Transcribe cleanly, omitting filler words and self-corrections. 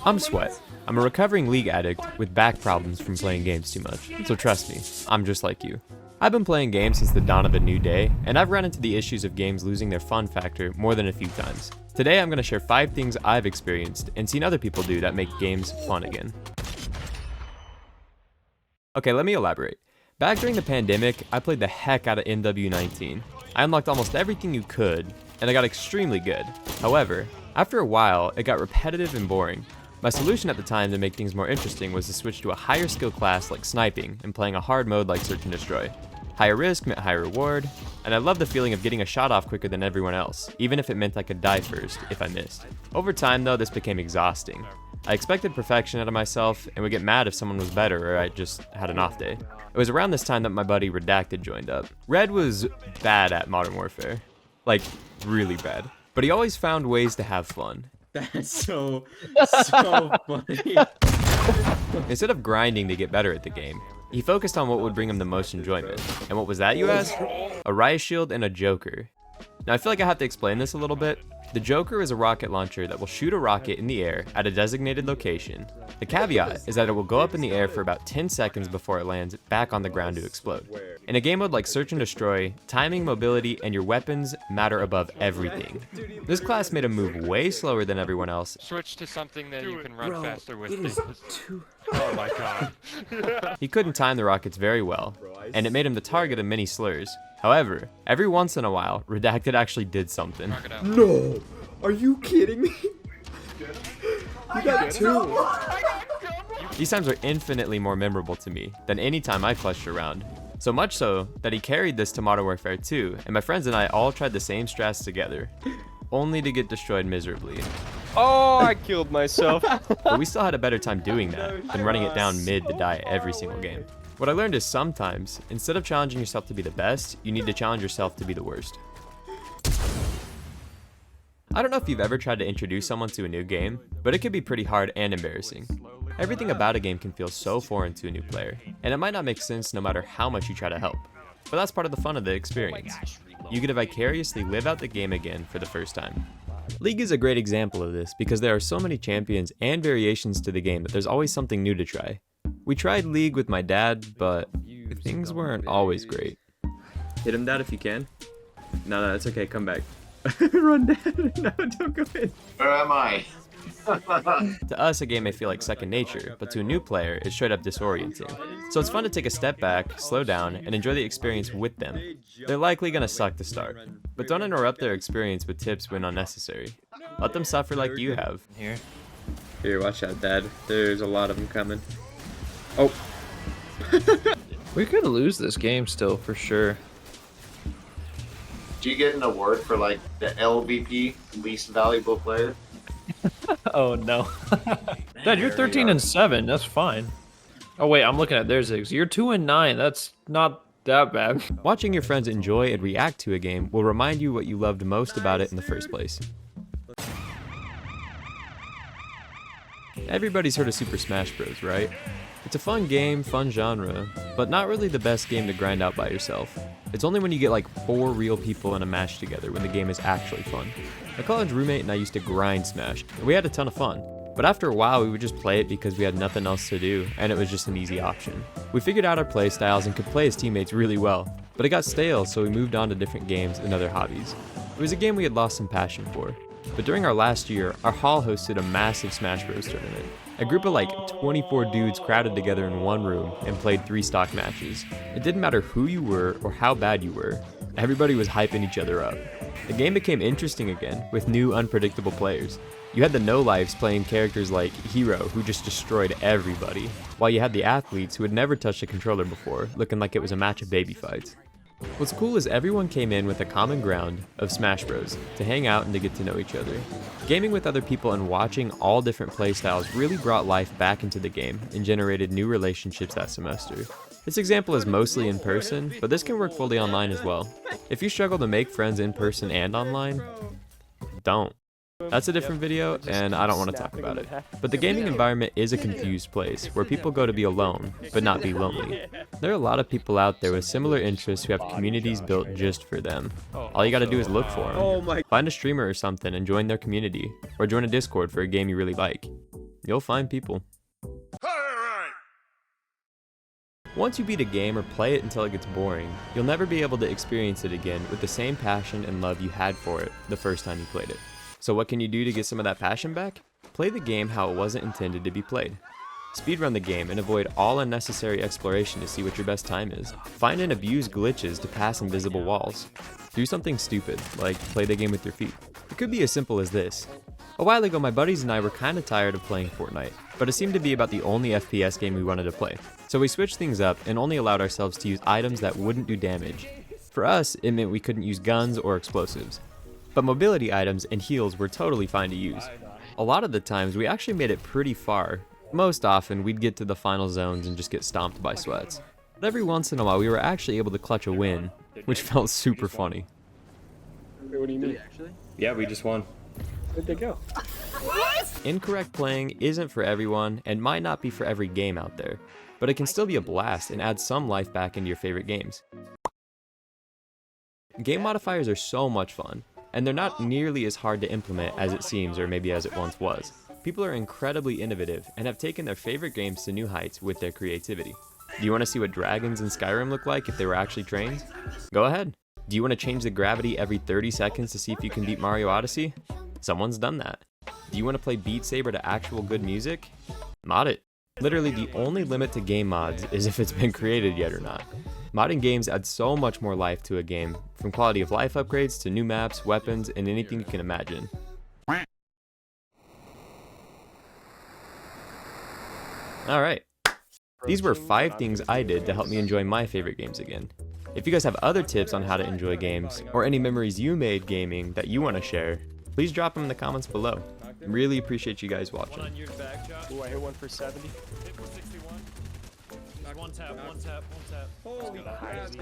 I'm Sweht. I'm a recovering League addict with back problems from playing games too much, so trust me, I'm just like you. I've been playing games since the dawn of a new day, and I've run into the issues of games losing their fun factor more than a few times. Today I'm going to share 5 things I've experienced and seen other people do that make games fun again. Okay, let me elaborate. Back during the pandemic, I played the heck out of MW19. I unlocked almost everything you could, and I got extremely good. However, after a while, it got repetitive and boring. My solution at the time to make things more interesting was to switch to a higher skill class like sniping and playing a hard mode like search and destroy. Higher risk meant higher reward, and I loved the feeling of getting a shot off quicker than everyone else, even if it meant I could die first if I missed. Over time though, this became exhausting. I expected perfection out of myself and would get mad if someone was better or I just had an off day. It was around this time that my buddy Redacted joined up. Red was bad at Modern Warfare. Like, really bad. But he always found ways to have fun. That's so funny. Instead of grinding to get better at the game, he focused on what would bring him the most enjoyment. And what was that, you ask? A riot shield and a Joker. Now I feel like I have to explain this a little bit. The Joker is a rocket launcher that will shoot a rocket in the air at a designated location. The caveat is that it will go up in the air for about 10 seconds before it lands back on the ground to explode. In a game mode like Search and Destroy, timing, mobility, and your weapons matter above everything. This class made him move way slower than everyone else. Switch to something that you can run faster with. Oh my god. He couldn't time the rockets very well, and it made him the target of many slurs. However, every once in a while, Redacted actually did something. No! Are you kidding me? You got 2. These times are infinitely more memorable to me than any time I clutched around. So much so that he carried this to Modern Warfare 2, and my friends and I all tried the same strats together, only to get destroyed miserably. Oh, I killed myself. But we still had a better time doing that than running it down mid to die every single game. What I learned is sometimes, instead of challenging yourself to be the best, you need to challenge yourself to be the worst. I don't know if you've ever tried to introduce someone to a new game, but it can be pretty hard and embarrassing. Everything about a game can feel so foreign to a new player, and it might not make sense no matter how much you try to help. But that's part of the fun of the experience. You get to vicariously live out the game again for the first time. League is a great example of this because there are so many champions and variations to the game that there's always something new to try. We tried League with my dad, but things weren't always great. Hit him, Dad, if you can. No, it's okay, come back. Run, Dad. No, don't go in. Where am I? To us, a game may feel like second nature, but to a new player, it's straight up disorienting. So it's fun to take a step back, slow down, and enjoy the experience with them. They're likely gonna suck to start, but don't interrupt their experience with tips when unnecessary. Let them suffer like you have. Here, watch out, Dad. There's a lot of them coming. Oh. We could lose this game still, for sure. Do you get an award for like the LVP, least valuable player? Oh no. Dad, you're 13 and 7. That's fine. Oh wait, I'm looking at their zigs. You're 2 and 9. That's not that bad. Watching your friends enjoy and react to a game will remind you what you loved most about it in the first place. Everybody's heard of Super Smash Bros, right? It's a fun game, fun genre, but not really the best game to grind out by yourself. It's only when you get like 4 real people in a match together when the game is actually fun. My college roommate and I used to grind Smash, and we had a ton of fun. But after a while, we would just play it because we had nothing else to do, and it was just an easy option. We figured out our play styles and could play as teammates really well, but it got stale, so we moved on to different games and other hobbies. It was a game we had lost some passion for. But during our last year, our hall hosted a massive Smash Bros tournament. A group of like 24 dudes crowded together in one room and played 3 stock matches. It didn't matter who you were or how bad you were. Everybody was hyping each other up. The game became interesting again, with new unpredictable players. You had the no-lifes playing characters like Hero, who just destroyed everybody, while you had the athletes who had never touched a controller before, looking like it was a match of baby fights. What's cool is everyone came in with a common ground of Smash Bros. To hang out and to get to know each other. Gaming with other people and watching all different playstyles really brought life back into the game and generated new relationships that semester. This example is mostly in person, but this can work fully online as well. If you struggle to make friends in person and online, don't. That's a different video, and I don't want to talk about it. But the gaming environment is a confused place, where people go to be alone, but not be lonely. There are a lot of people out there with similar interests who have communities built just for them. All you gotta do is look for them. Find a streamer or something and join their community, or join a Discord for a game you really like. you'll find people. Once you beat a game or play it until it gets boring, you'll never be able to experience it again with the same passion and love you had for it the first time you played it. So what can you do to get some of that passion back? Play the game how it wasn't intended to be played. Speedrun the game and avoid all unnecessary exploration to see what your best time is. Find and abuse glitches to pass invisible walls. Do something stupid, like play the game with your feet. It could be as simple as this. A while ago, my buddies and I were kinda tired of playing Fortnite, but it seemed to be about the only FPS game we wanted to play. So we switched things up and only allowed ourselves to use items that wouldn't do damage. For us, it meant we couldn't use guns or explosives. But mobility items and heals were totally fine to use. A lot of the times, we actually made it pretty far. Most often, we'd get to the final zones and just get stomped by Swets. But every once in a while, we were actually able to clutch a win, which felt super funny. Wait, what do you mean? Yeah, we just won. Where'd they go? Incorrect playing isn't for everyone and might not be for every game out there, but it can still be a blast and add some life back into your favorite games. Game modifiers are so much fun, and they're not nearly as hard to implement as it seems or maybe as it once was. People are incredibly innovative and have taken their favorite games to new heights with their creativity. Do you want to see what dragons in Skyrim look like if they were actually trains? Go ahead. Do you want to change the gravity every 30 seconds to see if you can beat Mario Odyssey? Someone's done that. Do you want to play Beat Saber to actual good music? Mod it. Literally the only limit to game mods is if it's been created yet or not. Modding games add so much more life to a game, from quality of life upgrades to new maps, weapons, and anything you can imagine. Alright. These were 5 things I did to help me enjoy my favorite games again. If you guys have other tips on how to enjoy games, or any memories you made gaming that you want to share, please drop them in the comments below. Really appreciate you guys watching. Ooh, I hit one for 70. Hit for 61. One tap, one tap, one tap. Holy crap, dude.